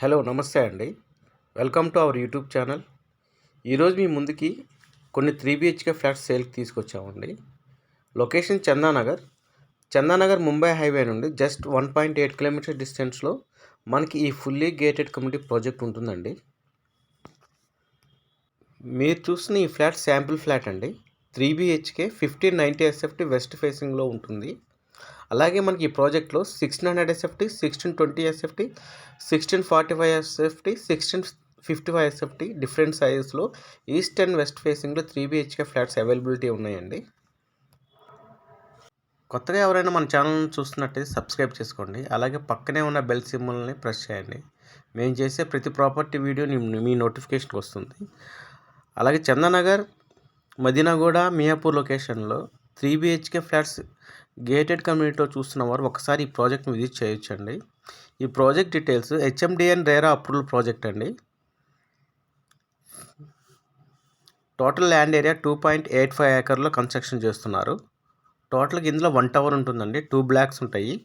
Hello నమస్తే అండి. Welcome to our YouTube channel. ఈరోజు మీ ముందుకి కొన్ని 3 BHK ఫ్లాట్స్ సేల్కి తీసుకొచ్చామండి. లొకేషన్ చందానగర్ ముంబై హైవే నుండి జస్ట్ 1.8 కిలోమీటర్ డిస్టెన్స్లో మనకి ఈ ఫుల్లీ గేటెడ్ కమ్యూనిటీ ప్రాజెక్ట్ ఉంటుందండి. మీరు చూసిన ఈ ఫ్లాట్ శాంపుల్ ఫ్లాట్ అండి. 3 BHK 1590 SFT వెస్ట్ ఫేసింగ్లో ఉంటుంది. అలాగే మనకి ఈ ప్రాజెక్ట్లో 1600 SFT, 1620 SFT, 1645 SFT, 1655 SFT different సైజెస్లో ఈస్ట్ అండ్ వెస్ట్ ఫేసింగ్లో 3 BHK ఫ్లాట్స్ అవైలబిలిటీ ఉన్నాయండి. కొత్తగా ఎవరైనా మన ఛానల్ని చూస్తున్నట్టయితే సబ్స్క్రైబ్ చేసుకోండి. అలాగే పక్కనే ఉన్న బెల్ సింబల్ని ప్రెస్ చేయండి. మేము చేసే ప్రతి ప్రాపర్టీ వీడియో మీ నోటిఫికేషన్కి వస్తుంది. అలాగే చందానగర్, మదీనాగూడ, మియాపూర్ లొకేషన్లో 3 BHK ఫ్లాట్స్ గేటెడ్ కమ్యూనిటీలో చూస్తున్న వారు ఒకసారి ఈ ప్రాజెక్ట్ని విజిట్ చేయొచ్చండి. ఈ project details HMDN RERA approval project అండి. టోటల్ ల్యాండ్ ఏరియా 2.85 ఏకర్లో కన్స్ట్రక్షన్ చేస్తున్నారు. టోటల్గా ఇందులో 1 టవర్ ఉంటుందండి. 2 బ్లాక్స్ ఉంటాయి.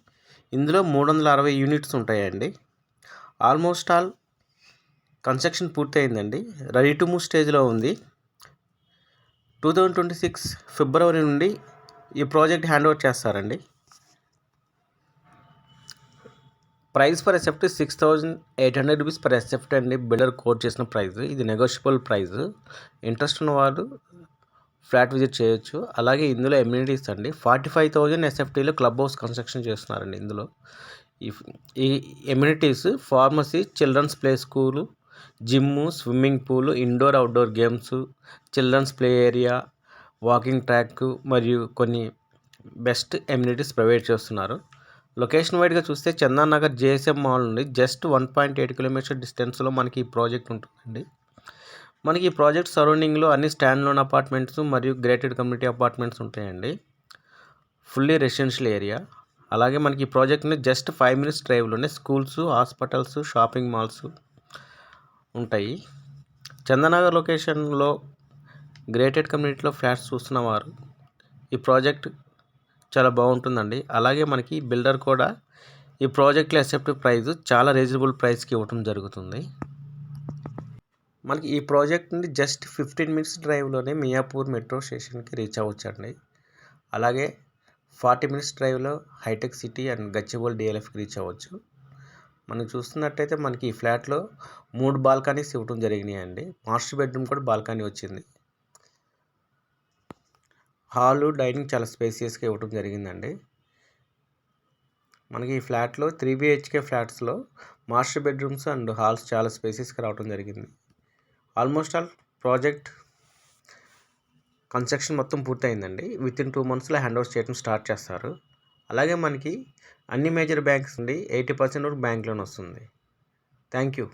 ఇందులో 360 యూనిట్స్ ఉంటాయండి. ఆల్మోస్ట్ ఆల్ కన్స్ట్రక్షన్ పూర్తయిందండి. రెడీ టు మూవ్ స్టేజ్లో ఉంది. 2026 ఫిబ్రవరి నుండి ఈ ప్రాజెక్ట్ హ్యాండ్ ఓవర్ చేస్తారండి. Price per SFT 6,800 rupees per SFT అండి. బిల్డర్ కోట్ చేసిన ప్రైస్. ఇది నెగోషియబుల్ ప్రైస్. ఇంట్రెస్ట్ ఉన్న వాళ్ళు ఫ్లాట్ విజిట్ చేయొచ్చు. అలాగే ఇందులో ఎమ్యూనిటీస్ అండి 45,000 ఎస్ఎఫ్టీలో క్లబ్ హౌస్ కన్స్ట్రక్షన్ చేస్తున్నారండి. ఇందులో ఈ amenities pharmacy, children's play school, gym, swimming pool, indoor outdoor games, children's play area, walking track మరియు కొన్ని బెస్ట్ ఎమ్యూనిటీస్ ప్రొవైడ్ చేస్తున్నారు. లొకేషన్ వైడ్గా చూస్తే చందానగర్ JSM మాల్ నుండి జస్ట్ 1.8 కిలోమీటర్ డిస్టెన్స్లో మనకి ఈ ప్రాజెక్ట్ ఉంటుందండి. మనకి ఈ ప్రాజెక్ట్ సరౌండింగ్లో అన్ని స్టాండ్ లోన్ అపార్ట్మెంట్స్ మరియు గ్రేటెడ్ కమ్యూనిటీ అపార్ట్మెంట్స్ ఉంటాయండి. Fully residential area. అలాగే మనకి ఈ ప్రాజెక్ట్ని జస్ట్ 5 minutes డ్రైవ్లోనే స్కూల్స్, హాస్పిటల్స్, షాపింగ్ మాల్స్ ఉంటాయి. చందానగర్ లొకేషన్లో గ్రేటెడ్ కమ్యూనిటీలో ఫ్లాట్స్ చూస్తున్నవారు ఈ ప్రాజెక్ట్ చాలా బాగుంటుందండి. అలాగే మనకి బిల్డర్ కూడా ఈ ప్రాజెక్ట్లో అక్సెప్టివ్ ప్రైస్ చాలా రీజనబుల్ ప్రైస్కి ఇవ్వడం జరుగుతుంది. మనకి ఈ ప్రాజెక్ట్ నుండి జస్ట్ 15 minutes డ్రైవ్లోనే మియాపూర్ మెట్రో స్టేషన్కి రీచ్ అవ్వచ్చండి. అలాగే 40 minutes డ్రైవ్లో హైటెక్ సిటీ అండ్ గచ్చిబౌలి DLFకి రీచ్ అవ్వచ్చు. మనం చూస్తున్నట్టయితే మనకి ఈ ఫ్లాట్లో 3 బాల్కనీస్ ఇవ్వడం జరిగినాయండి. మాస్టర్ బెడ్రూమ్ కూడా బాల్కనీ వచ్చింది. హాలు, డైనింగ్ చాలా స్పేసియస్గా ఇవ్వడం జరిగిందండి. మనకి ఈ ఫ్లాట్లో 3 BHK ఫ్లాట్స్లో మాస్టర్ బెడ్రూమ్స్ అండ్ హాల్స్ చాలా స్పేసియస్గా రావడం జరిగింది. ఆల్మోస్ట్ ఆల్ ప్రాజెక్ట్ కన్స్ట్రక్షన్ మొత్తం పూర్తయిందండి. వితిన్ 2 monthsలో హ్యాండ్ ఓవర్ చేయడం స్టార్ట్ చేస్తారు. అలాగే మనకి అన్ని మేజర్ బ్యాంక్స్ నుండి 80% వరకు బ్యాంక్ లోన్ వస్తుంది. Thank you.